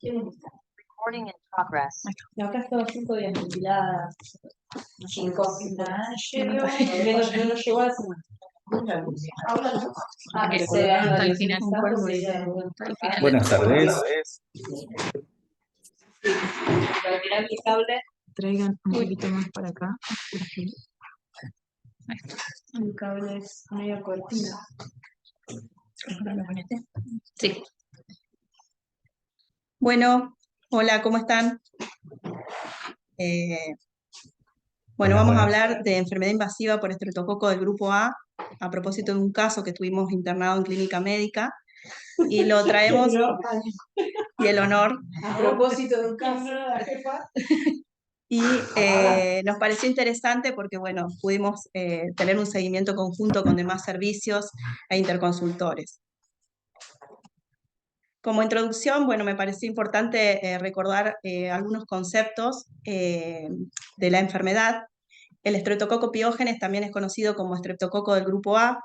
Recording in progress. Y acá estaba 5 días ventilada. 5. Nada, yo no llego a la semana. Que se vean hasta el los final. santos, se vean Al final. Buenas tardes. Retirar el cable. Traigan un poquito más para acá. El cable es medio cortino. Sí. Bueno, hola, ¿cómo están? Bueno, vamos a hablar de enfermedad invasiva por estreptococo del grupo A propósito de un caso que tuvimos internado en clínica médica, y lo traemos, y el honor, A propósito de un caso de la jefa. y nos pareció interesante porque, bueno, pudimos tener un seguimiento conjunto con demás servicios e interconsultores. Como introducción, bueno, me pareció importante recordar algunos conceptos de la enfermedad. El estreptococo piógenes también es conocido como estreptococo del grupo A.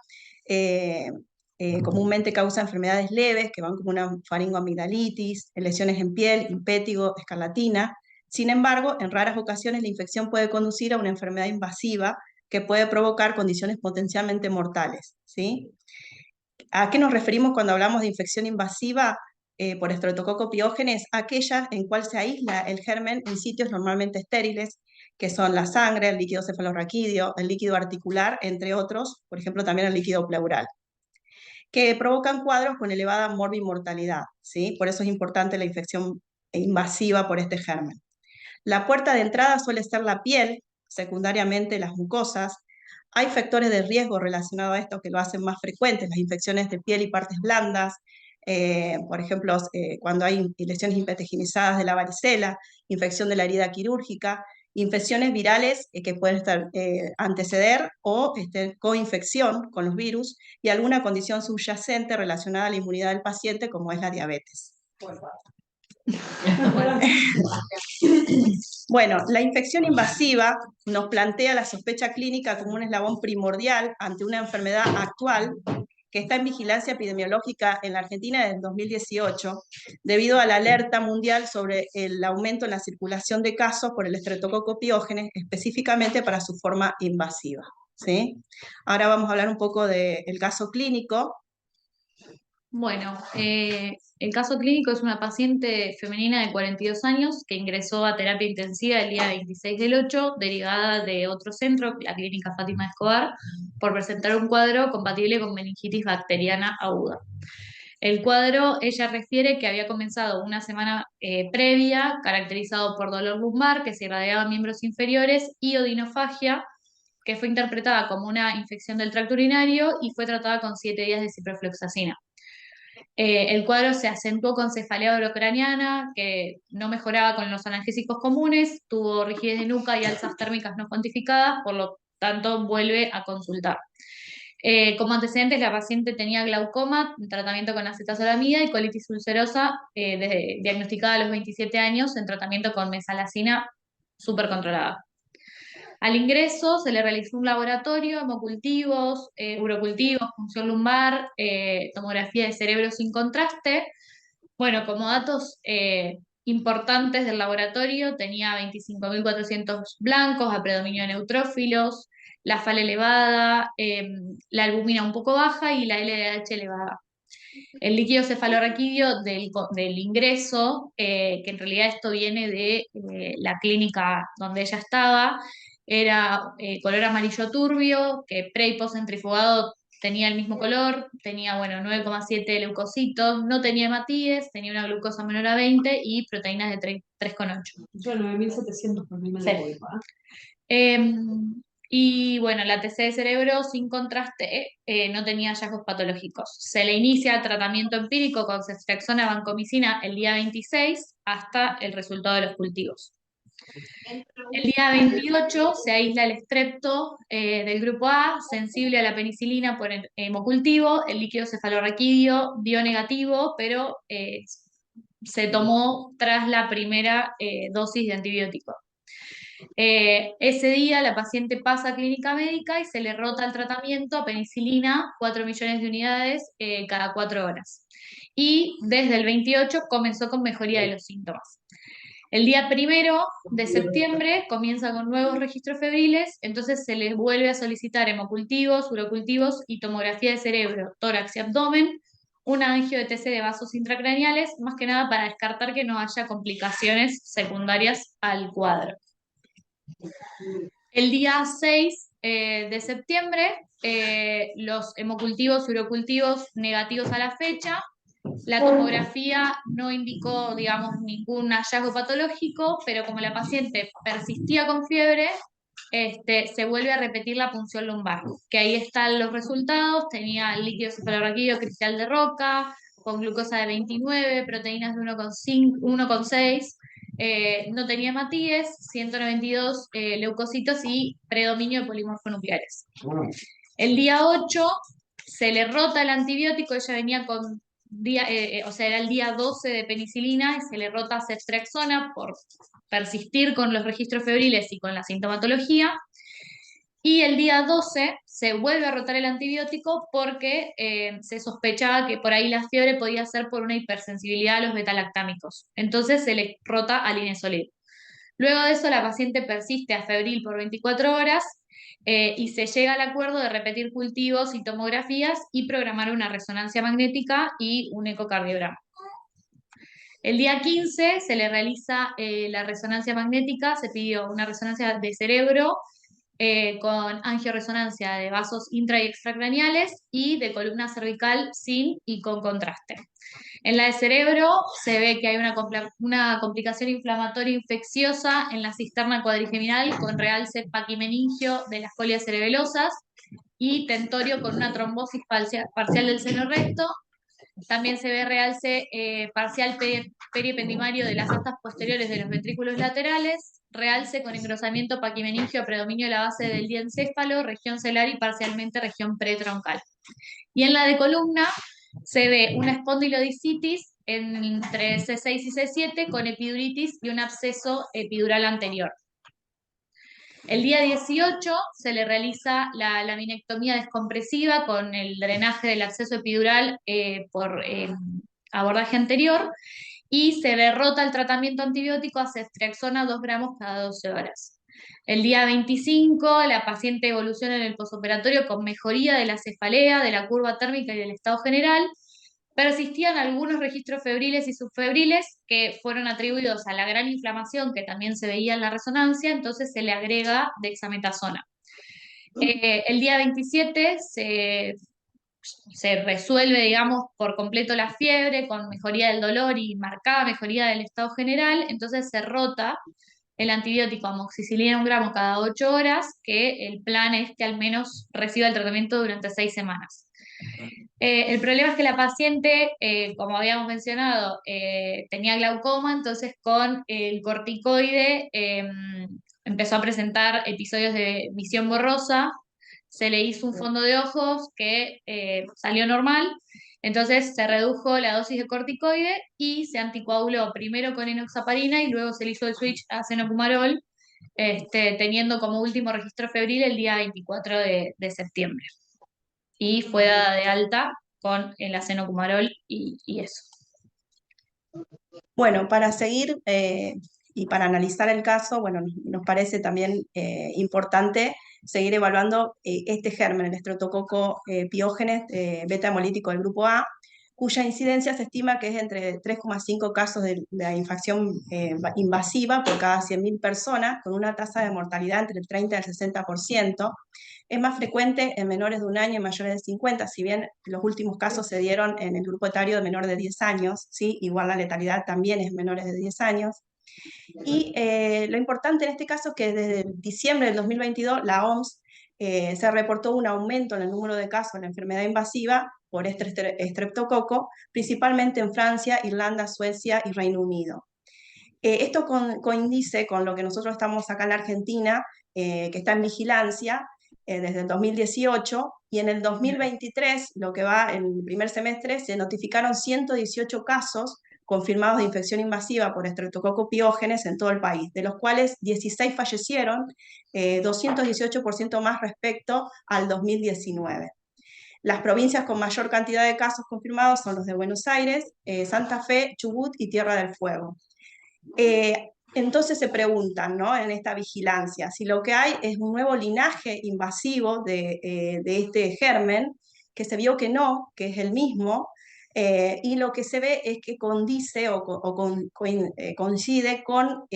Comúnmente causa enfermedades leves que van como una faringoamigdalitis, lesiones en piel, impétigo, escarlatina. Sin embargo, en raras ocasiones la infección puede conducir a una enfermedad invasiva que puede provocar condiciones potencialmente mortales, ¿sí? ¿A qué nos referimos cuando hablamos de infección invasiva por estreptococo piógenes? Aquella en cual se aísla el germen en sitios normalmente estériles, que son la sangre, el líquido cefalorraquídeo, el líquido articular, entre otros, por ejemplo también el líquido pleural, que provocan cuadros con elevada morbimortalidad, ¿sí? Por eso es importante la infección invasiva por este germen. La puerta de entrada suele ser la piel, secundariamente las mucosas. Hay factores de riesgo relacionados a esto que lo hacen más frecuentes, las infecciones de piel y partes blandas, por ejemplo, cuando hay lesiones impetigizadas de la varicela, infección de la herida quirúrgica, infecciones virales que pueden anteceder o coinfección con los virus, y alguna condición subyacente relacionada a la inmunidad del paciente, como es la diabetes. Bueno, la infección invasiva nos plantea la sospecha clínica como un eslabón primordial ante una enfermedad actual que está en vigilancia epidemiológica en la Argentina desde el 2018, debido a la alerta mundial sobre el aumento en la circulación de casos por el estreptococo piógenes, específicamente para su forma invasiva, ¿sí? Ahora vamos a hablar un poco del caso clínico. Bueno, el caso clínico es una paciente femenina de 42 años que ingresó a terapia intensiva el día 26/8, derivada de otro centro, la Clínica Fátima Escobar, por presentar un cuadro compatible con meningitis bacteriana aguda. El cuadro, ella refiere que había comenzado una semana previa, caracterizado por dolor lumbar que se irradiaba a miembros inferiores y odinofagia, que fue interpretada como una infección del tracto urinario y fue tratada con 7 días de ciprofloxacina. El cuadro se acentuó con cefalea orocraniana, que no mejoraba con los analgésicos comunes, tuvo rigidez de nuca y alzas térmicas no cuantificadas, por lo tanto vuelve a consultar. Como antecedentes, la paciente tenía glaucoma, tratamiento con acetazolamida, y colitis ulcerosa, diagnosticada a los 27 años, en tratamiento con mesalazina súper controlada. Al ingreso se le realizó un laboratorio, hemocultivos, urocultivos, punción lumbar, tomografía de cerebro sin contraste. Bueno, como datos importantes del laboratorio, tenía 25.400 blancos, a predominio de neutrófilos, la FAL elevada, la albúmina un poco baja y la LDH elevada. El líquido cefalorraquídeo del ingreso, que en realidad esto viene de la clínica donde ella estaba, era color amarillo turbio, que pre y post centrifugado tenía el mismo color, tenía 9,7 leucocitos, no tenía hematíes, tenía una glucosa menor a 20 y proteínas de 3,8. Yo 9.700 por mí me Sí. la voy, Y bueno, la TC de cerebro sin contraste no tenía hallazgos patológicos. Se le inicia el tratamiento empírico con ceftriaxona vancomicina el día 26 hasta el resultado de los cultivos. El día 28 se aísla el estrepto del grupo A, sensible a la penicilina por hemocultivo. El líquido cefalorraquídeo dio negativo, pero se tomó tras la primera dosis de antibiótico. Ese día la paciente pasa a clínica médica y se le rota el tratamiento a penicilina, 4 millones de unidades cada 4 horas. y desde el 28 comenzó con mejoría de los síntomas. El día 1 de septiembre comienza con nuevos registros febriles, entonces se les vuelve a solicitar hemocultivos, urocultivos y tomografía de cerebro, tórax y abdomen, una angio de TC de vasos intracraneales, más que nada para descartar que no haya complicaciones secundarias al cuadro. El día 6 de septiembre, los hemocultivos y urocultivos negativos a la fecha. La tomografía no indicó, digamos, ningún hallazgo patológico, pero como la paciente persistía con fiebre, se vuelve a repetir la punción lumbar, que ahí están los resultados, tenía líquido cefalorraquídeo cristal de roca, con glucosa de 29, proteínas de 1,6, no tenía hematíes, 192 leucocitos y predominio de polimorfonucleares. El día 8 se le rota el antibiótico, ella venía con o sea, era el día 12 de penicilina y se le rota ceftriaxona por persistir con los registros febriles y con la sintomatología. Y el día 12 se vuelve a rotar el antibiótico porque se sospechaba que por ahí la fiebre podía ser por una hipersensibilidad a los betalactámicos. Entonces se le rota al linezolid. Luego de eso la paciente persiste a febril por 24 horas y se llega al acuerdo de repetir cultivos y tomografías y programar una resonancia magnética y un ecocardiograma. El día 15 se le realiza la resonancia magnética, se pidió una resonancia de cerebro con angioresonancia de vasos intra y extracraneales y de columna cervical sin y con contraste. En la de cerebro se ve que hay una complicación inflamatoria infecciosa en la cisterna cuadrigeminal con realce paquimeningio de las folias cerebelosas y tentorio con una trombosis parcial del seno recto. También se ve realce parcial periependimario de las astas posteriores de los ventrículos laterales, realce con engrosamiento paquimeningio a predominio de la base del diencéfalo, región celar y parcialmente región pretroncal. Y en la de columna se ve una espondilodicitis entre C6 y C7 con epiduritis y un absceso epidural anterior. El día 18 se le realiza la laminectomía descompresiva con el drenaje del acceso epidural por abordaje anterior y se derrota el tratamiento antibiótico a ceftriaxona 2 gramos cada 12 horas. El día 25 la paciente evoluciona en el posoperatorio con mejoría de la cefalea, de la curva térmica y del estado general. Persistían algunos registros febriles y subfebriles que fueron atribuidos a la gran inflamación que también se veía en la resonancia, entonces se le agrega dexametasona. El día 27 se resuelve, digamos, por completo la fiebre con mejoría del dolor y marcada mejoría del estado general, entonces se rota el antibiótico amoxicilina 1 gramo cada 8 horas, que el plan es que al menos reciba el tratamiento durante 6 semanas. El problema es que la paciente, como habíamos mencionado, tenía glaucoma, entonces con el corticoide empezó a presentar episodios de visión borrosa, se le hizo un fondo de ojos que salió normal, entonces se redujo la dosis de corticoide y se anticoaguló primero con enoxaparina y luego se le hizo el switch a cenocumarol, teniendo como último registro febril el día 24 de septiembre. Y fue dada de alta con el acenocumarol y eso. Bueno, para seguir y para analizar el caso, bueno, nos parece también importante seguir evaluando este germen, el Streptococcus pyogenes beta hemolítico del grupo A, cuya incidencia se estima que es entre 3,5 casos de la infección invasiva por cada 100.000 personas, con una tasa de mortalidad entre el 30 y el 60%. Es más frecuente en menores de 1 año y mayores de 50, si bien los últimos casos se dieron en el grupo etario de menores de 10 años, ¿sí? Igual la letalidad también es menores de 10 años. Y lo importante en este caso es que desde diciembre del 2022 la OMS se reportó un aumento en el número de casos de la enfermedad invasiva por estreptococo, principalmente en Francia, Irlanda, Suecia y Reino Unido. Esto coincide con lo que nosotros estamos acá en Argentina, que está en vigilancia desde el 2018, y en el 2023, lo que va en el primer semestre, se notificaron 118 casos confirmados de infección invasiva por Streptococcus pyogenes en todo el país, de los cuales 16 fallecieron, 218% más respecto al 2019. Las provincias con mayor cantidad de casos confirmados son los de Buenos Aires, Santa Fe, Chubut y Tierra del Fuego. Entonces se preguntan, ¿no?, en esta vigilancia, si lo que hay es un nuevo linaje invasivo de este germen, que se vio que no, que es el mismo, y lo que se ve es que condice coincide con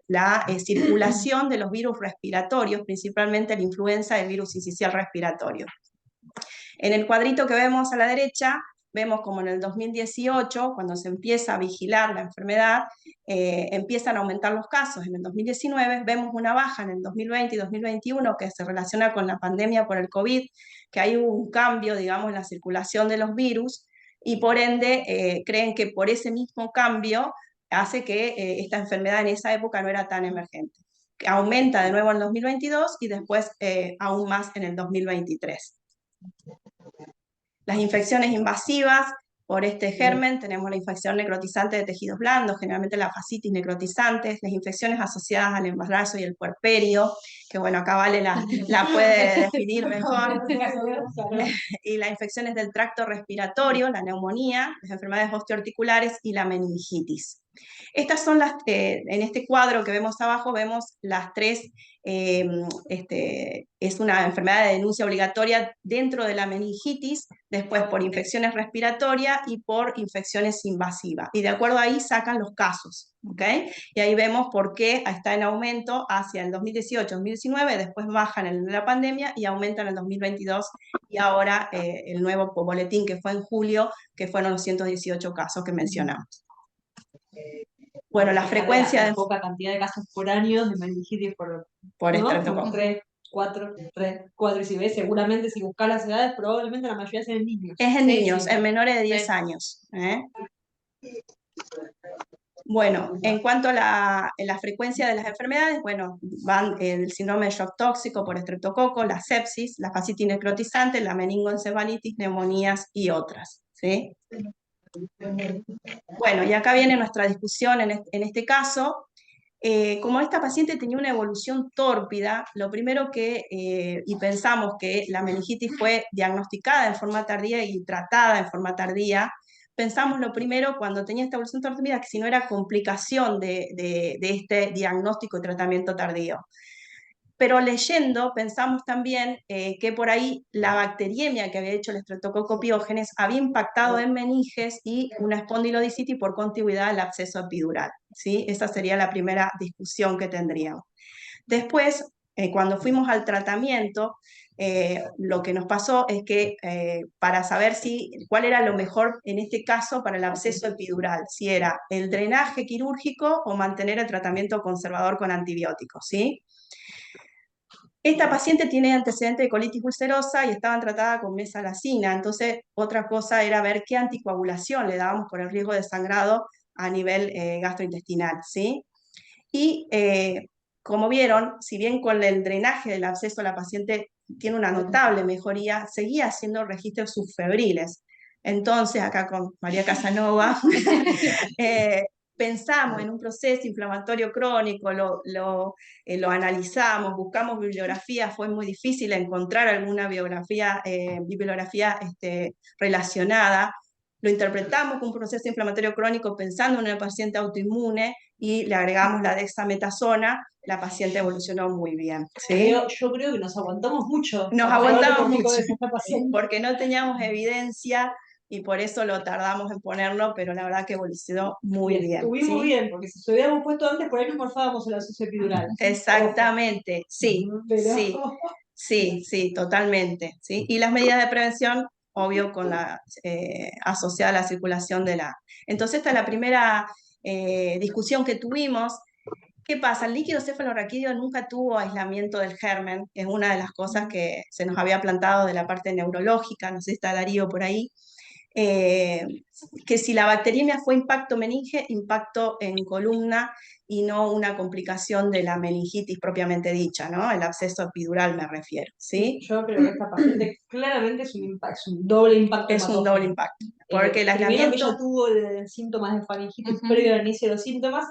la circulación de los virus respiratorios, principalmente la influenza y el virus sincicial respiratorio. En el cuadrito que vemos a la derecha, vemos como en el 2018, cuando se empieza a vigilar la enfermedad, empiezan a aumentar los casos. En el 2019 vemos una baja en el 2020 y 2021 que se relaciona con la pandemia por el COVID, que hay un cambio, digamos, en la circulación de los virus, y por ende creen que por ese mismo cambio hace que esta enfermedad en esa época no era tan emergente. Aumenta de nuevo en el 2022 y después aún más en el 2023. Las infecciones invasivas por este germen, tenemos la infección necrotizante de tejidos blandos, generalmente la fascitis necrotizante, las infecciones asociadas al embarazo y el puerperio, que bueno, acá Vale la puede definir mejor, y las infecciones del tracto respiratorio, la neumonía, las enfermedades osteoarticulares y la meningitis. Estas son las, en este cuadro que vemos abajo, vemos las tres, es una enfermedad de denuncia obligatoria dentro de la meningitis, después por infecciones respiratorias y por infecciones invasivas. Y de acuerdo a ahí sacan los casos, ¿ok? Y ahí vemos por qué está en aumento hacia el 2018-2019, después bajan en la pandemia y aumentan en el 2022, y ahora el nuevo boletín que fue en julio, que fueron los 118 casos que mencionamos. Bueno, la frecuencia de... poca cantidad de casos por año de meningitis por estreptococo. 3, 4, y si ves, seguramente si buscas las edades, probablemente la mayoría sean en niños. Es en niños, Sí. en menores de 10 años. Bueno, en cuanto a la frecuencia de las enfermedades, bueno, van el síndrome de shock tóxico por estreptococo, la sepsis, la fascitis necrotizante, la meningoencefalitis, neumonías y otras, ¿sí? Bueno, y acá viene nuestra discusión en este caso. Como esta paciente tenía una evolución tórpida, lo primero que, y pensamos que la meningitis fue diagnosticada en forma tardía y tratada en forma tardía, pensamos lo primero cuando tenía esta evolución tórpida que si no era complicación de este diagnóstico y tratamiento tardío. Pero leyendo pensamos también que por ahí la bacteriemia que había hecho el Streptococcus pyogenes había impactado en meninges y una espondilodicitis por contigüidad al absceso epidural, ¿sí? Esa sería la primera discusión que tendríamos. Después, cuando fuimos al tratamiento, lo que nos pasó es que para saber cuál era lo mejor en este caso para el absceso epidural, si era el drenaje quirúrgico o mantener el tratamiento conservador con antibióticos, ¿sí? Esta paciente tiene antecedente de colitis ulcerosa y estaban tratada con mesalazina, entonces otra cosa era ver qué anticoagulación le dábamos por el riesgo de sangrado a nivel gastrointestinal, ¿sí? Y como vieron, si bien con el drenaje del absceso la paciente tiene una notable mejoría, seguía haciendo registros subfebriles. Entonces, acá con María Casanova, pensamos en un proceso inflamatorio crónico, lo analizamos, buscamos bibliografía, fue muy difícil encontrar alguna bibliografía relacionada. Lo interpretamos como un proceso inflamatorio crónico pensando en una paciente autoinmune y le agregamos la dexametasona, la paciente evolucionó muy bien, ¿sí? Yo creo que nos aguantamos mucho. Nos aguantamos mucho, porque no teníamos evidencia y por eso lo tardamos en ponerlo, pero la verdad que evolucionó muy bien. Estuvimos ¿sí? bien, porque si se hubiéramos puesto antes, por ahí nos morfábamos el absceso epidural. Exactamente, sí, Pero... sí, totalmente. ¿sí? Y las medidas de prevención, obvio, con la asociada a la circulación de la... Entonces esta es la primera discusión que tuvimos. ¿Qué pasa? El líquido cefalorraquídeo nunca tuvo aislamiento del germen, es una de las cosas que se nos había plantado de la parte neurológica, no sé si está Darío por ahí, que si la bacteriemia fue impacto meninge, impacto en columna y no una complicación de la meningitis propiamente dicha, ¿no? El absceso epidural me refiero, ¿sí? Yo creo que esta paciente claramente es un doble impacto. Es un doble impacto, porque el Primero que aislamiento... ella tuvo síntomas de faringitis previo al inicio de los síntomas.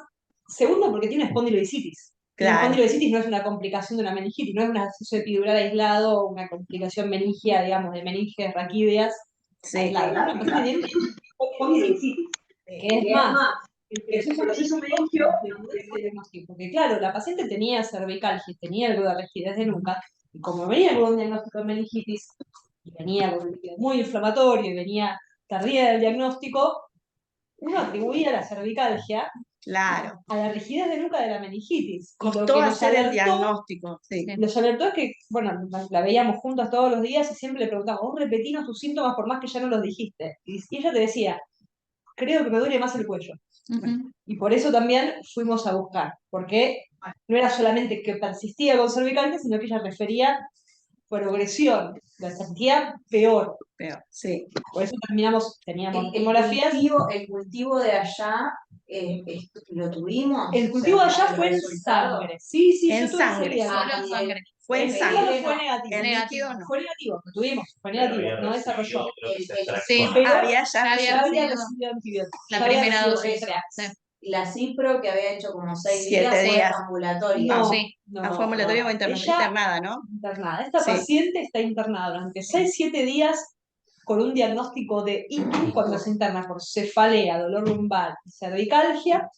Segundo, porque tiene espondilodicitis. Y la Claro, espondilodicitis no es una complicación de una meningitis, no es un acceso epidural aislado o una complicación meningia, digamos, de meninges raquídeas sí. aislada. La paciente tiene espondilodicitis, que es más, el proceso meningio de ese diagnóstico. Porque claro, la paciente tenía cervicalgia, tenía algo de rigidez de nuca, y como venía con un diagnóstico de meningitis, y venía con un líquido muy inflamatorio, y venía tardía del diagnóstico, uno atribuía la cervicalgia Claro. a la rigidez de nuca de la meningitis. Y lo Costó que nos hacer el alertó, diagnóstico, sí. nos alertó es que, bueno, la veíamos juntas todos los días y siempre le preguntábamos, vos repetinos tus síntomas por más que ya no los dijiste. Y ella te decía, creo que me duele más el cuello. Ujú. Y por eso también fuimos a buscar, porque no era solamente que persistía con cervicalgia, sino que ella refería progresión, la sentía peor. Peor, sí. Por eso teníamos El tomografías. cultivo de allá, ¿lo tuvimos? El cultivo de allá ¿El fue en resultado? sangre. Sí, sí, En yo tuve sangre. enseguida. Solo en sangre. Fue en El sangre. fue negativo. El líquido no. Fue negativo, lo tuvimos, fue Pero negativo, había no recibido, desarrolló. creo que se El- extractó, sí. ¿no? Había Ya ya, había Ya había sido recibido antibióticos. la ya había primera recibido dosis. tres. Sí. La cipro que había hecho como 6 7 días fue días. ambulatoria. No, Sí. Ah, fue ambulatorio o internada, ¿no? internada. Esta Sí. paciente está internada durante 6-7 días con un diagnóstico de ITU cuando se interna por cefalea, dolor lumbar y cervicalgia.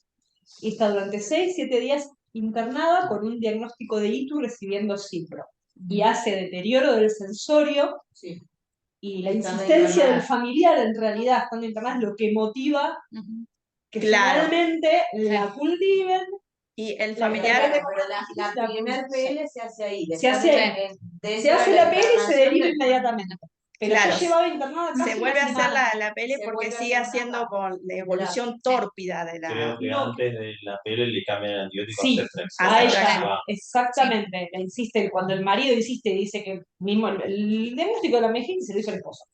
Y está durante 6-7 días internada con un diagnóstico de ITU recibiendo cipro. Y hace deterioro del sensorio Sí. y la Estando insistencia internada. del familiar en realidad estando internada es lo que motiva Ujú. que Claro. finalmente la cultiven. Y el La familiar, familiar- Pero la primer PL se hace ahí. Se hace ahí. Dentro Se hace de la PL y se internación deriva del- inmediatamente. Pero Claro, ya llevaba internada casi se vuelve a una hacer semana. la pele Se porque vuelve a sigue hacer haciendo nada. con la evolución tórpida de la... Creo que No. antes de la pele le cambian el antibiótico Sí, a Ceftriaxona. a Ceftriaxona. ella, Ah, exactamente. Le insiste, cuando el marido insiste y dice que mismo el diagnóstico de la meningitis se lo hizo el esposo.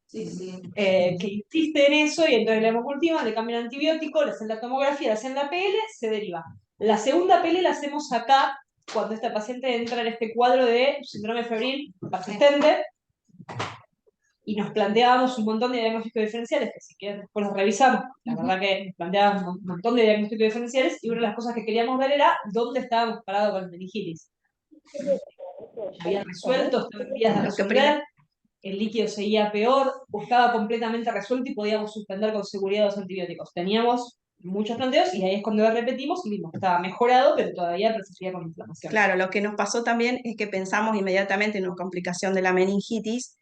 Sí, sí. Que insiste en eso y entonces le hemocultivan, le cambian el antibiótico, le hacen la tomografía, le hacen la PL, se deriva. La segunda PL la hacemos acá cuando esta paciente entra en este cuadro de síndrome febril persistente y nos planteábamos un montón de diagnósticos diferenciales que si quieren después los revisamos. La verdad que nos planteábamos un montón de diagnósticos diferenciales y una de las cosas que queríamos ver era dónde estábamos parados con el meningitis. Había resuelto, estaba en vías de Lo que resolver, el líquido seguía peor, o estaba completamente resuelto y podíamos suspender con seguridad los antibióticos. Teníamos muchos planteos y ahí es cuando lo repetimos y vimos que estaba mejorado, pero todavía persistía con inflamación. Claro, lo que nos pasó también es que pensamos inmediatamente en una complicación de la meningitis,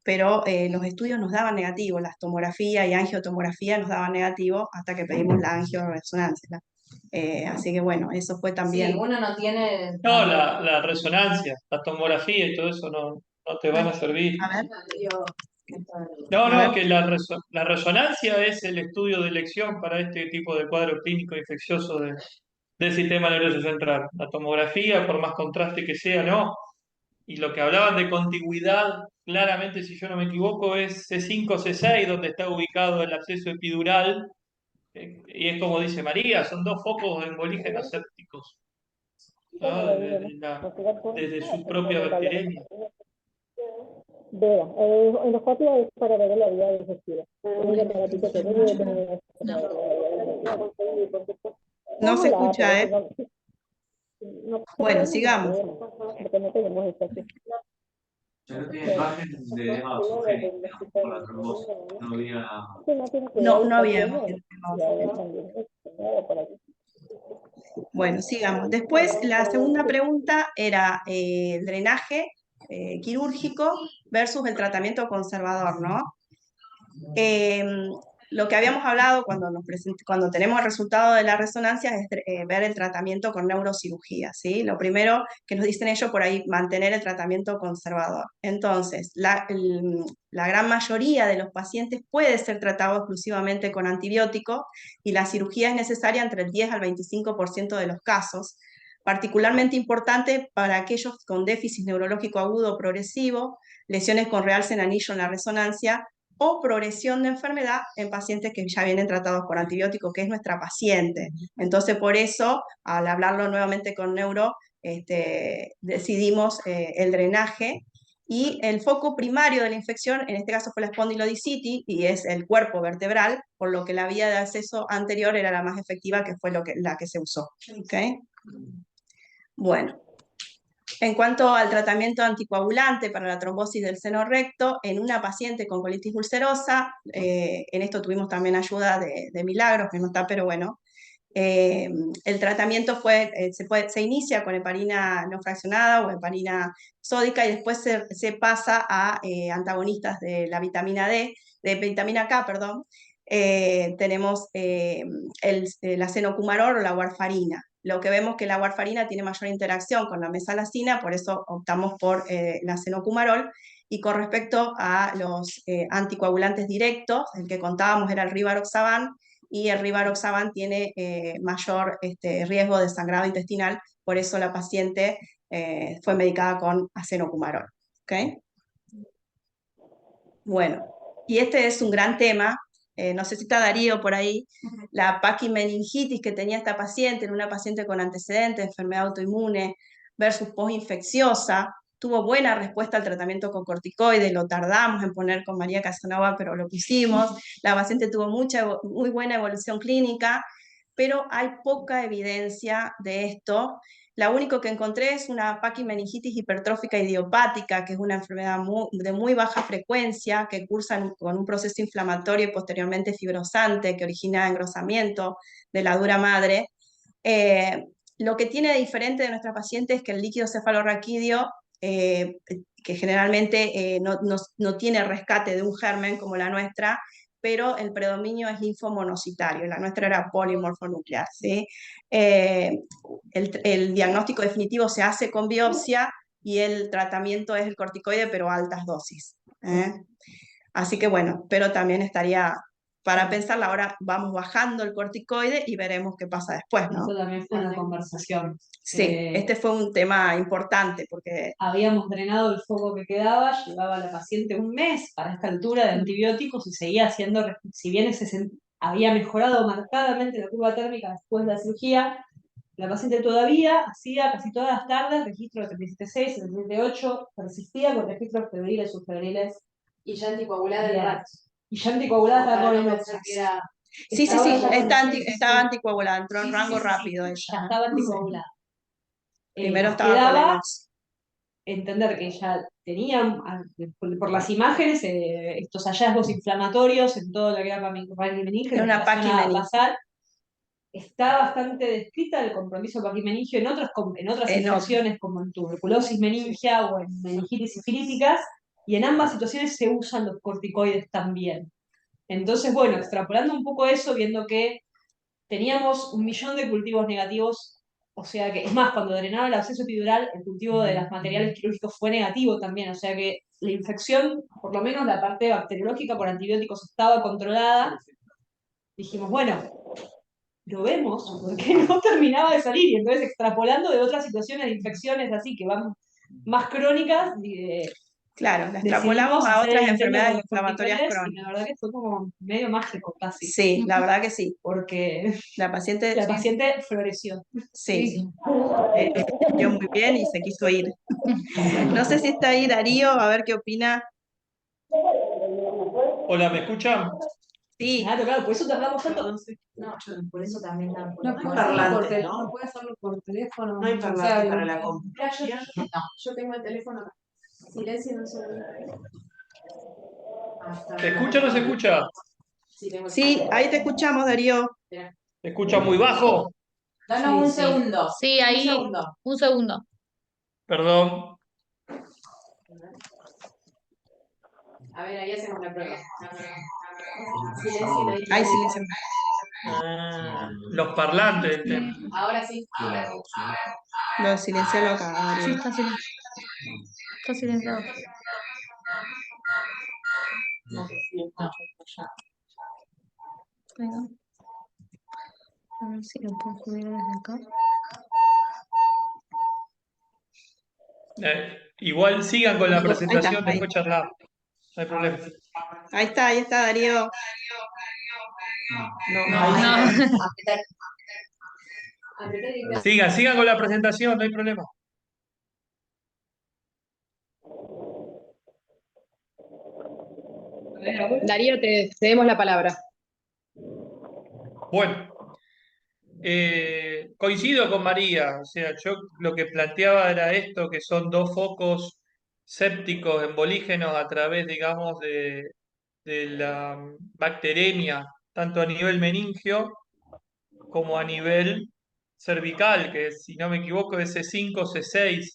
pero los estudios nos daban negativo, las tomografías y angiotomografía nos daban negativo hasta que pedimos la angioresonancia. Así que bueno, eso fue también... Sí, uno no tiene... No, la resonancia, la tomografía y todo eso no te van a servir. A ver, No, A no, ver. que la resonancia es el estudio de elección para este tipo de cuadro clínico infeccioso del sistema nervioso central. La tomografía, por más contraste que sea, no. Y lo que hablaban de contigüidad, claramente, si yo no me equivoco, es C5, C6, donde está ubicado el absceso epidural. Y es como dice María, son dos focos embolígenos sépticos, ¿no? Desde su propia bacteriemia. Vea, endoscopia es para ver la vía digestiva. No se escucha, ¿eh? Bueno, sigamos. Porque no tenemos esto aquí. Pero no tiene imagen de edema oxogénico, por la trombosis. No había... No había imagen. Bueno, sigamos. Después, la segunda pregunta era el drenaje quirúrgico versus el tratamiento conservador, ¿no? Lo que habíamos hablado cuando tenemos el resultado de la resonancia es ver el tratamiento con neurocirugía, ¿sí? Lo primero que nos dicen ellos por ahí, mantener el tratamiento conservador. Entonces, la gran mayoría de los pacientes puede ser tratado exclusivamente con antibióticos y la cirugía es necesaria entre el 10 al 25% de los casos, particularmente importante para aquellos con déficit neurológico agudo o progresivo, lesiones con realce en anillo en la resonancia, o progresión de enfermedad en pacientes que ya vienen tratados por antibióticos, que es nuestra paciente. Entonces, por eso, al hablarlo nuevamente con neuro, decidimos el drenaje, y el foco primario de la infección, en este caso fue la espondilodicitis, y es el cuerpo vertebral, por lo que la vía de acceso anterior era la más efectiva, que fue la que se usó. ¿Okay? Bueno, en cuanto al tratamiento anticoagulante para la trombosis del seno recto, en una paciente con colitis ulcerosa, en esto tuvimos también ayuda de Milagros, que no está, pero bueno, el tratamiento se inicia con heparina no fraccionada o heparina sódica y después se pasa a antagonistas de la vitamina D, de vitamina K, perdón. Tenemos la cenocumarol o la warfarina. Lo que vemos que la warfarina tiene mayor interacción con la mesalazina, por eso optamos por la cenocumarol. Y con respecto a los anticoagulantes directos, el que contábamos era el rivaroxaban, y el rivaroxaban tiene mayor riesgo de sangrado intestinal, por eso la paciente fue medicada con acenocumarol. ¿Okay? Bueno, y este es un gran tema, no sé si está Darío por ahí, la paquimeningitis que tenía esta paciente, en una paciente con antecedentes de enfermedad autoinmune versus postinfecciosa, tuvo buena respuesta al tratamiento con corticoides, lo tardamos en poner con María Casanova, pero lo pusimos, la paciente tuvo muy buena evolución clínica, pero hay poca evidencia de esto. Lo único que encontré es una paquimeningitis hipertrófica idiopática, que es una enfermedad de muy baja frecuencia, que cursa con un proceso inflamatorio y posteriormente fibrosante, que origina engrosamiento de la dura madre. Lo que tiene de diferente de nuestra paciente es que el líquido cefalorraquídeo, que generalmente no tiene rescate de un germen como la nuestra, pero el predominio es linfomonocitario, la nuestra era polimorfonuclear, ¿sí? El diagnóstico definitivo se hace con biopsia y el tratamiento es el corticoide, pero a altas dosis. Así que bueno, pero también estaría para pensarla. Ahora vamos bajando el corticoide y veremos qué pasa después, ¿no? Eso también fue una conversación. Sí, este fue un tema importante porque habíamos drenado el foco que quedaba, llevaba a la paciente un mes para esta altura de antibióticos y seguía haciendo, si bien había mejorado marcadamente la curva térmica después de la cirugía, la paciente todavía hacía casi todas las tardes registro de 37.6, 37.8, persistía con registros febriles y subfebriles. Y ya anticoagulada el Bien. rato. Y ya anticoagulada estaba con Para el no pensar que era... Sí, Estaba ya estaba anticoagulada, entró en rango rápido ya ella. estaba anticoagulada. Primero Nos estaba con quedaba el entender que ella tenía, por las imágenes, estos hallazgos inflamatorios en todo lo que era paquimeningio, Era una paquimeningitis. basal. Está bastante descrita el compromiso paquimeningio en otras infecciones como en tuberculosis meningia o en meningitis sifilíticas, y en ambas situaciones se usan los corticoides también. Entonces, bueno, extrapolando un poco eso, viendo que teníamos 1 millón de cultivos negativos, o sea que, es más, cuando drenaron el absceso epidural, el cultivo de los materiales quirúrgicos fue negativo también, o sea que la infección, por lo menos la parte bacteriológica por antibióticos estaba controlada. Dijimos, bueno, lo vemos, porque no terminaba de salir, y entonces extrapolando de otras situaciones de infecciones así que van más crónicas, claro, la extrapolamos decidimos a hacer otras el intento con enfermedades los inflamatorias corticoides, y crónicas. la verdad que fue como medio mágico casi. Sí, la verdad que sí. Porque La paciente, la paciente floreció. sí, entendió muy bien y se quiso ir. No sé si está ahí Darío, a ver qué opina. Hola, ¿me escuchan? Sí, Claro, por eso tardamos tanto. No, por eso también dan por No hay teléfono. parlantes, ¿no? No puede hacerlo por teléfono. No hay o parlante sea, para la compu. Mira, yo tengo el teléfono acá. Silencio, no se oye. ¿Se escucha o no se escucha? Sí, tengo el sí, teléfono. ahí te escuchamos, Darío. Espera. ¿Se escucha muy bajo? Danos un Sí. segundo. Sí, ahí, Un segundo. un segundo. Perdón. A ver, ahí hacemos la prueba. Silencio, ahí. Ahí silencio. Los parlantes del tema. Ahora sí. Lo silencialo acá, Sí, Darío. está silenciado. Está silenciado. No sé si escucho ya. Ahí va. A ver si lo puedo subir desde acá. Igual sigan con la Ahí está, presentación, ahí. después charlamos. No hay problema. Ahí está Darío. No, No. apretar. Apretar y Sigan con la presentación, no hay problema. Darío, te cedemos la palabra. Bueno, coincido con María, o sea, yo lo que planteaba era esto, que son dos focos sépticos embolígenos a través, digamos, de la bacteremia, tanto a nivel meningio como a nivel cervical, que si no me equivoco es C5, C6,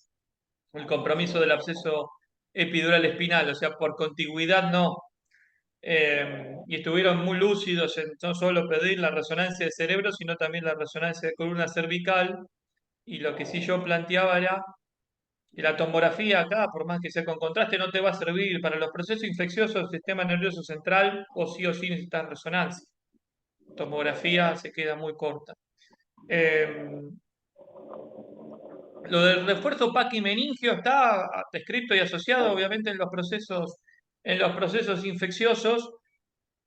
el compromiso del absceso epidural espinal, o sea, por contigüidad no. Y estuvieron muy lúcidos en no solo pedir la resonancia de cerebro, sino también la resonancia de columna cervical. Y lo que sí yo planteaba era que la tomografía acá, por más que sea con contraste, no te va a servir para los procesos infecciosos del sistema nervioso central, o sí necesitas resonancia. Tomografía se queda muy corta. Eh, lo del refuerzo paquimeningio está descrito y asociado, obviamente, en los procesos infecciosos.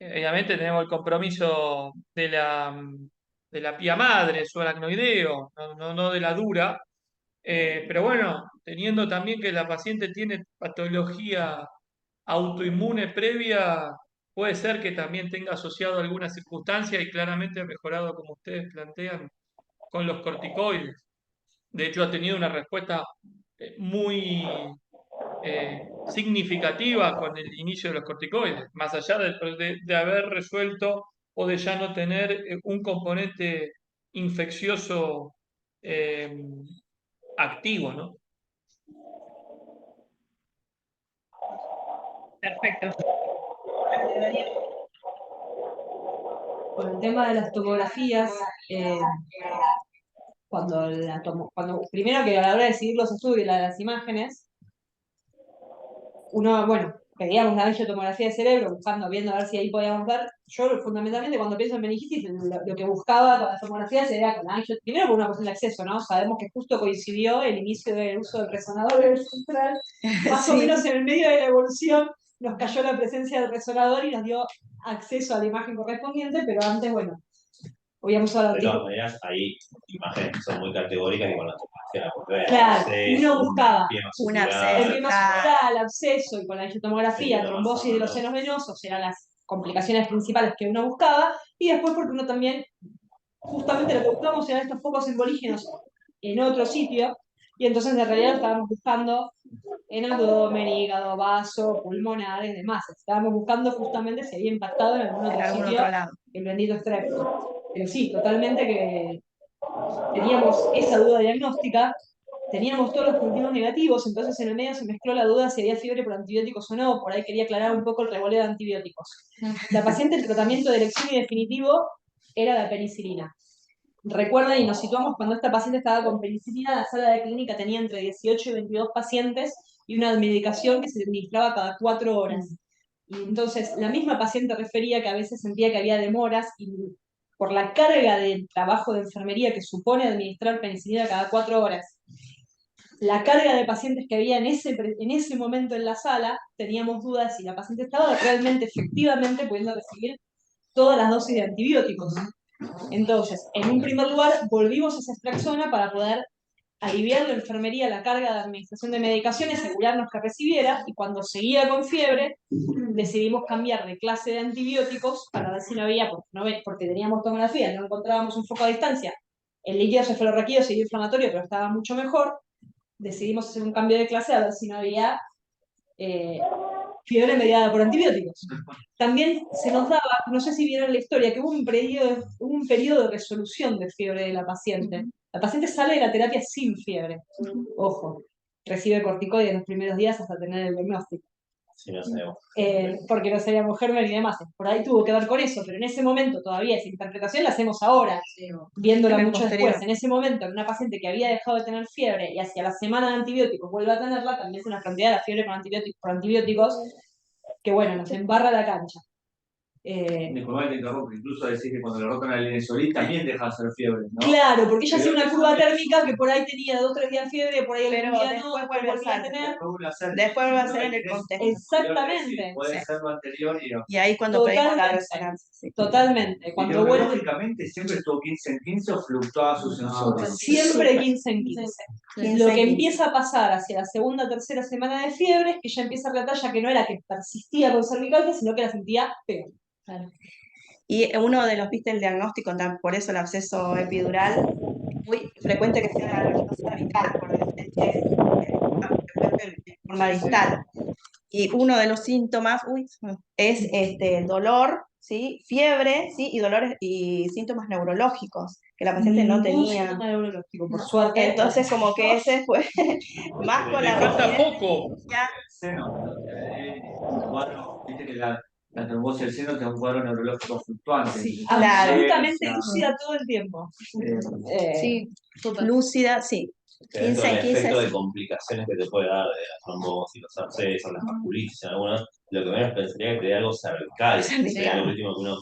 Obviamente tenemos el compromiso de la pía madre, su aracnoideo, no de la dura. Pero bueno, teniendo también que la paciente tiene patología autoinmune previa, puede ser que también tenga asociado alguna circunstancia y claramente ha mejorado, como ustedes plantean, con los corticoides. De hecho, ha tenido una respuesta muy significativa con el inicio de los corticoides, más allá de haber resuelto o de ya no tener un componente infeccioso eh, activo, ¿no? Perfecto. Con el tema de las tomografías, cuando primero que a la hora de decidir los estudios, las imágenes, uno, bueno, pedíamos una tomografía de cerebro, viendo a ver si ahí podíamos ver. Yo, fundamentalmente, cuando pienso en meningitis, lo que buscaba con las tomografías era con la primero por una cuestión de acceso, ¿no? Sabemos que justo coincidió el inicio del uso del resonador central, más o Sí. menos en el medio de la evolución nos cayó la presencia del resonador y nos dio acceso a la imagen correspondiente, pero antes, bueno, habíamos usado la De todas antigua. maneras, hay imágenes que son muy categóricas y con la tomografía la puedes ver. Claro, Acceso, uno buscaba pie más un cerebral, el absceso, pie claro. masucular, absceso, y con la angiotomografía, Sí, trombosis de los senos venosos, eran las complicaciones principales que uno buscaba, y después porque uno también, justamente lo que buscábamos eran estos focos embolígenos en otro sitio, y entonces en realidad lo estábamos buscando en abdomen, hígado, vaso, pulmonares, demás. Estábamos buscando justamente si había impactado en algún En otro algún sitio otro lado. el bendito estrepto. Pero sí, totalmente que teníamos esa duda diagnóstica, teníamos todos los cultivos negativos, entonces en el medio se mezcló la duda si había fiebre por antibióticos o no, por ahí quería aclarar un poco el revoleo de antibióticos. La paciente, el tratamiento de elección y definitivo era la penicilina. Recuerden, y nos situamos cuando esta paciente estaba con penicilina, la sala de clínica tenía entre 18 y 22 pacientes y una medicación que se administraba cada 4 horas. Y entonces la misma paciente refería que a veces sentía que había demoras y por la carga de trabajo de enfermería que supone administrar penicilina cada 4 horas, la carga de pacientes que había en ese momento en la sala, teníamos dudas si la paciente estaba realmente, efectivamente, pudiendo recibir todas las dosis de antibióticos. Entonces, en un primer lugar, volvimos a esa extraxona para poder aliviar la enfermería la carga de administración de medicaciones, asegurarnos que recibiera, y cuando seguía con fiebre, decidimos cambiar de clase de antibióticos para ver si no había, porque teníamos tomografía, no encontrábamos un foco a distancia, el líquido cefalorraquídeo seguía inflamatorio, pero estaba mucho mejor, decidimos hacer un cambio de clase a ver si no había fiebre mediada por antibióticos. También se nos daba, no sé si vieron la historia, que hubo un periodo de resolución de fiebre de la paciente. La paciente sale de la terapia sin fiebre. Ojo, recibe corticoides en los primeros días hasta tener el diagnóstico. Sí, no sabemos. Porque no sabíamos germen y demás. Por ahí tuvo que ver con eso, pero en ese momento todavía esa interpretación la hacemos ahora, viéndola En el mucho posterior. después. En ese momento, en una paciente que había dejado de tener fiebre y hacia la semana de antibióticos vuelve a tenerla, también se nos plantea la fiebre por antibióticos, que bueno, nos embarra la cancha. Disculpa que te interrumpo, incluso decís que cuando le rotan al Linezolid también deja de hacer fiebre, ¿no? Claro, porque ella hacía Pero una curva térmica que por ahí tenía 2 o 3 días de fiebre, por ahí Pero algún día después no, vuelve a volvía a ser. tener. Después vuelve a ser en el contexto. Exactamente. Puede Sí. ser lo anterior y no. Y ahí cuando pedimos la Totalmente. resonancia. Sí. Totalmente. Cuando vuelve, Lógicamente siempre estuvo 15 en 15 o fluctuaba sus sensores. siempre 15 en 15. 15 Lo en que 15. empieza a pasar hacia la segunda o tercera semana de fiebre es que ya empieza a relatar ya que no era que persistía con cervicalgia, sino que la sentía peor. Y uno de los, viste, el diagnóstico, por eso el absceso epidural, muy frecuente que sea la zona vital, frecuente de forma distal. Y uno de los síntomas es el dolor, ¿sí? Fiebre, ¿sí? Y dolores y síntomas neurológicos que la paciente no Ningún tenía. síntoma neurológico, por suerte. Entonces, como que ese fue más con Le la falta rapidez poco. Seno, un cuadro, viste que la trombosis del seno te da un cuadro neurológico fluctuante. Sí, Claro. absolutamente Claro. lúcida todo el tiempo. Sí, súper. lúcida, sí. Que dentro 15 del en 15. efecto de complicaciones que te puede dar de la trombosis, los abscesos, las vasculitis, algunas, lo que menos pensaría que te dé algo cervical. Cervical. Sería lo último que uno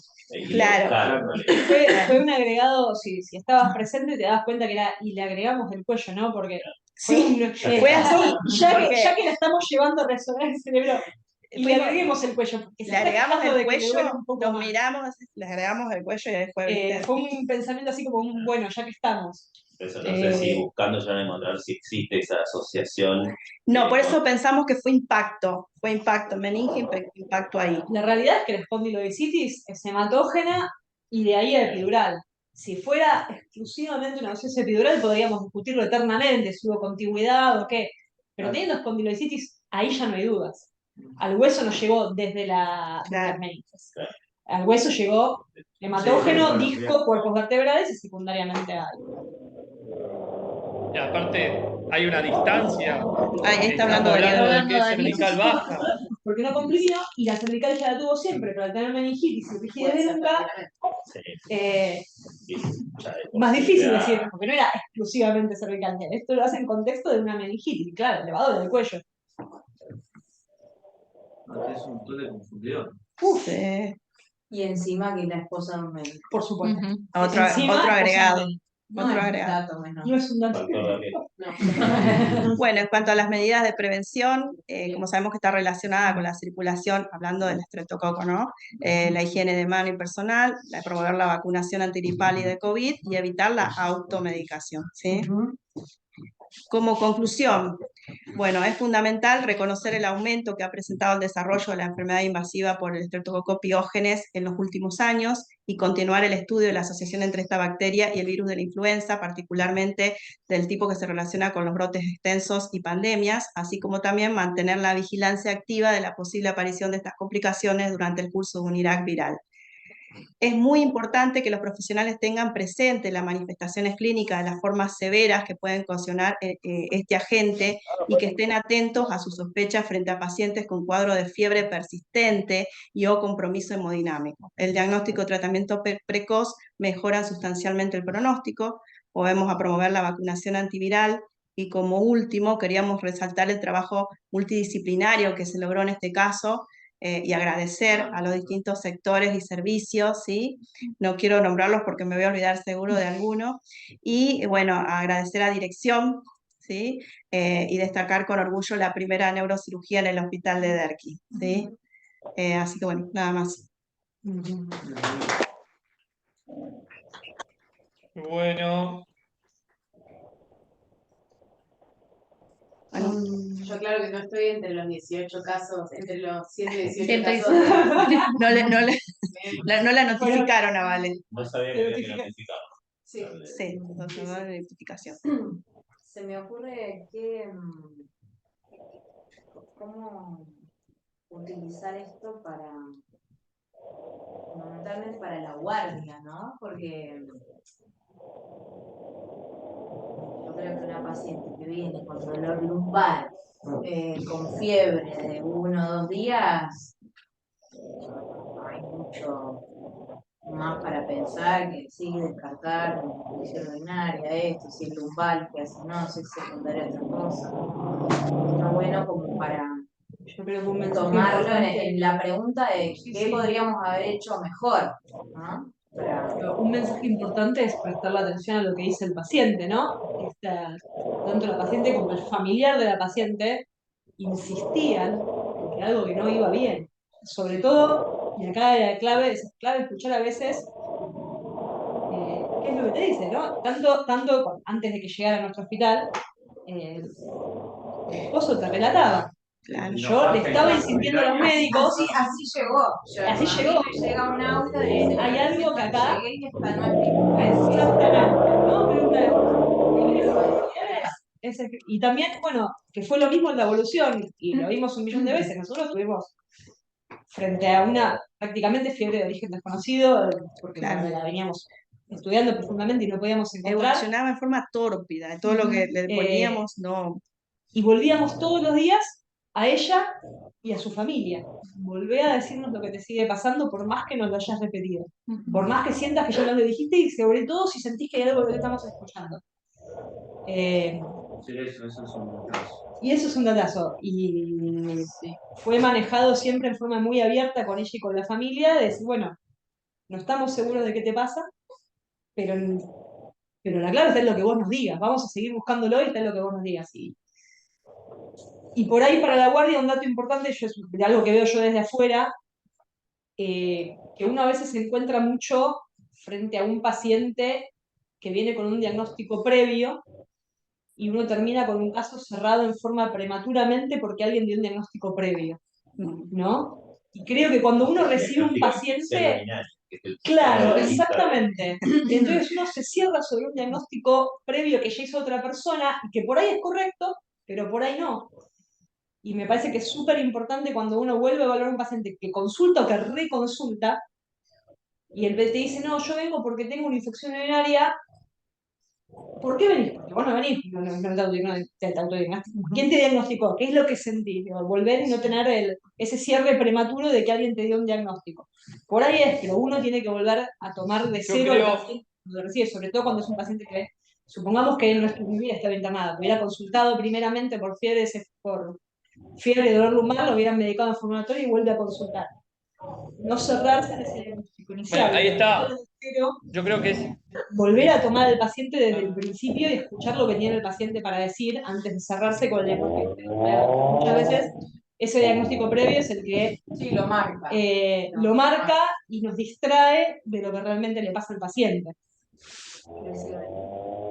Claro. buscar, en realidad. Fue un agregado, si estabas presente te das cuenta que era, y le agregamos el cuello, ¿no? Porque Sí, fue así. ya que la estamos llevando a resonar el cerebro, y le agreguemos el cuello, porque se Le está agregamos quejando el de que le duele cuello, un poco nos más. miramos, le agregamos el cuello y después, ¿viste? Fue un pensamiento así como un, bueno, ya que estamos. Eso no sé si buscando ya van a encontrar si existe esa asociación. No, por eso pensamos que fue impacto, meninge, impacto ahí. La realidad es que la espondilodicitis es hematógena y de ahí a epidural. Si fuera exclusivamente una dosis epidural, podríamos discutirlo eternamente, si hubo contigüidad o qué. Pero teniendo espondilodicitis, ahí ya no hay dudas. Al hueso no llegó desde las meninges. Al hueso llegó hematógeno, disco, cuerpos vertebrales y secundariamente a Y aparte, hay una distancia. Ahí está Estamos hablando de hablando de que es Darío. cervical baja. porque no comprimió y la cervical ya la tuvo siempre, pero al tener meningitis y rigidez de nuca, más difícil decir, porque no era exclusivamente cervical. Esto lo hace en contexto de una meningitis, claro, elevadora del cuello. Es un doble confundidor. Y encima que la esposa de un médico. Por supuesto. Otro agregado. No Otro es un agregado. dato menor. No es un dato. Bueno, en cuanto a las medidas de prevención, como sabemos que está relacionada con la circulación, hablando del estreptococo, ¿no? La higiene de mano y personal, promover la vacunación antigripal y de COVID y evitar la automedicación, ¿sí? Como conclusión, bueno, es fundamental reconocer el aumento que ha presentado el desarrollo de la enfermedad invasiva por el Streptococcus pyogenes en los últimos años y continuar el estudio de la asociación entre esta bacteria y el virus de la influenza, particularmente del tipo que se relaciona con los brotes extensos y pandemias, así como también mantener la vigilancia activa de la posible aparición de estas complicaciones durante el curso de un IRAC viral. Es muy importante que los profesionales tengan presente las manifestaciones clínicas de las formas severas que pueden ocasionar este agente y que estén atentos a sus sospechas frente a pacientes con cuadro de fiebre persistente y o compromiso hemodinámico. El diagnóstico y tratamiento precoz mejoran sustancialmente el pronóstico. Podemos promover la vacunación antiviral. Y como último, queríamos resaltar el trabajo multidisciplinario que se logró en este caso, y agradecer a los distintos sectores y servicios, ¿sí? No quiero nombrarlos porque me voy a olvidar seguro de alguno. Y bueno, agradecer a dirección, ¿sí? Y destacar con orgullo la primera neurocirugía en el hospital de Derqui, ¿sí? Así que bueno, nada más. Bueno, Yo claro que no estoy entre los 18 casos, entre los 7 y 18 Siempre casos. No la notificaron a Vale. No sabía que había que notificar. Sí. Sí, no de notificación. Se me ocurre que cómo utilizar esto para fundamentalmente para la guardia, ¿no? Porque yo creo que una paciente que viene con dolor lumbar, con fiebre de 1 o 2 días, no hay mucho más para pensar que sí, descartar infección urinaria, esto, si es lumbar, que hace no, si es secundaria otra cosa. Está bueno como para tomarlo en la pregunta de qué podríamos haber hecho mejor, ¿no? Un mensaje importante es prestar la atención a lo que dice el paciente, ¿no? Tanto la paciente como el familiar de la paciente insistían en que algo que no iba bien. Sobre todo, y acá es clave escuchar a veces qué es lo que te dice, ¿no? Tanto antes de que llegara a nuestro hospital, el esposo te relataba. Claro. Yo le estaba insistiendo a los médicos. Así llegó. Así llegó. Llega un auto y hay algo que acá llegué y esta no es mi no está mal. No, pero y también, bueno, que fue lo mismo en la evolución, y lo vimos un millón de veces, nosotros tuvimos frente a una prácticamente fiebre de origen desconocido, porque Claro. la veníamos estudiando profundamente y no podíamos encontrar, Evolucionaba en forma tórpida, y todo lo que le poníamos no. y volvíamos todos los días a ella y a su familia. Volvé a decirnos lo que te sigue pasando por más que nos lo hayas repetido. Por más que sientas que ya no lo dijiste y sobre todo si sentís que hay algo que estamos escuchando. Sí, eso es un caso. Y eso es un datazo. Y fue manejado siempre en forma muy abierta con ella y con la familia, de decir, bueno, no estamos seguros de qué te pasa, pero la clave está en lo que vos nos digas. Vamos a seguir buscándolo y está en lo que vos nos digas. Y por ahí para la guardia un dato importante, de algo que veo yo desde afuera, que uno a veces se encuentra mucho frente a un paciente que viene con un diagnóstico previo y uno termina con un caso cerrado en forma prematuramente porque alguien dio un diagnóstico previo, ¿no? Y creo que cuando uno recibe un paciente... Claro, exactamente. Entonces uno se cierra sobre un diagnóstico previo que ya hizo otra persona y que por ahí es correcto, pero por ahí no. Y me parece que es súper importante cuando uno vuelve a evaluar a un paciente que consulta o que reconsulta y el te dice, no, yo vengo porque tengo una infección urinaria. ¿Por qué venís? Porque vos no venís, te autodiagnostico. ¿Quién te diagnosticó? ¿Qué es lo que sentís? Volver y no tener ese cierre prematuro de que alguien te dio un diagnóstico. Por ahí es que uno tiene que volver a tomar de cero al paciente cuando lo recibe, sobre todo cuando es un paciente que, supongamos que él no estuviera, estaba internado, hubiera consultado primeramente por fiebre y dolor lumbar, lo hubieran medicado en formulatorio y vuelve a consultar. No cerrarse en ese diagnóstico inicial. Bueno, ahí está. Pero Yo creo que es volver a tomar al paciente desde el principio y escuchar lo que tiene el paciente para decir antes de cerrarse con el diagnóstico. Muchas veces ese diagnóstico previo es el que Sí, lo marca. lo marca y nos distrae de lo que realmente le pasa al paciente.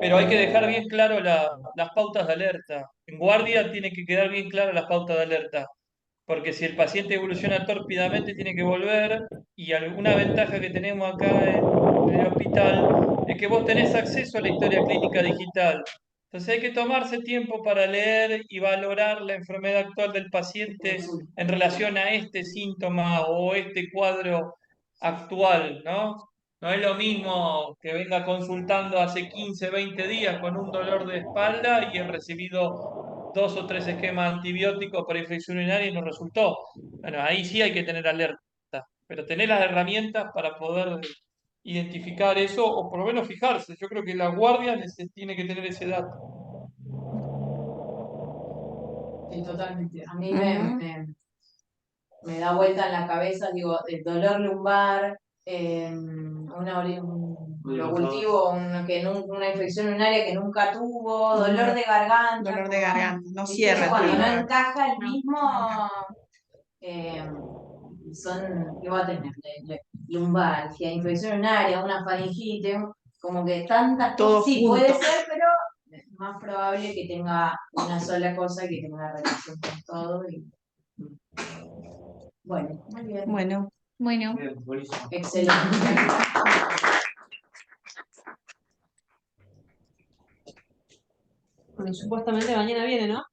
Pero hay que dejar bien claro las pautas de alerta. En guardia tiene que quedar bien claras las pautas de alerta. Porque si el paciente evoluciona tórpidamente, tiene que volver. Y alguna ventaja que tenemos acá en el hospital es que vos tenés acceso a la historia clínica digital. Entonces hay que tomarse tiempo para leer y valorar la enfermedad actual del paciente en relación a este síntoma o este cuadro actual, ¿no? No es lo mismo que venga consultando hace 15, 20 días con un dolor de espalda y he recibido 2 o 3 esquemas antibióticos para infección urinaria y no resultó. Bueno, ahí sí hay que tener alerta, pero tener las herramientas para poder identificar eso o por lo menos fijarse. Yo creo que la guardia tiene que tener ese dato. Sí, totalmente. A mí me da vuelta en la cabeza, digo, el dolor lumbar, un cultivo, una infección urinaria que nunca tuvo, dolor de garganta. Dolor de garganta, no ¿viste? cierra. Cuando no Claro. encaja el mismo, ¿qué va a tener? Lumbalgia, infección urinaria, una faringite, como que tantas Todo cosas. Sí, junto. puede ser, pero es más probable que tenga una sola cosa y que tenga relación con todo. Bueno, muy bien. Bueno, Bueno, Bien, buenísimo. Excelente. Bueno, supuestamente mañana viene, ¿no?